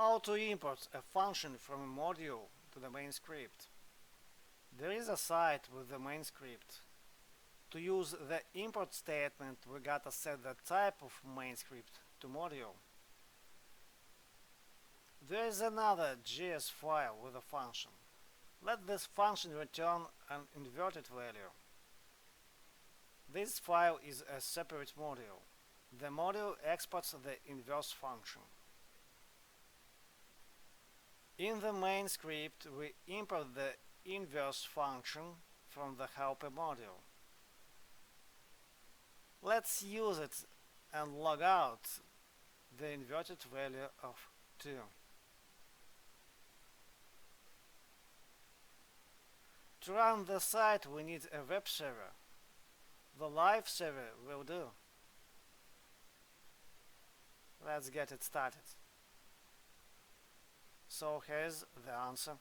How to import a function from a module to the main script. There is a site with the main script. To use the import statement, we gotta set the type of main script to module. There is another JS file with a function. Let this function return an inverted value. This file is a separate module. The module exports the inverse function. In the main script, we import the inverse function from the helper module. Let's use it and log out the inverted value of 2. To run the site, we need a web server. The live server will do. Let's get it started. So here's the answer.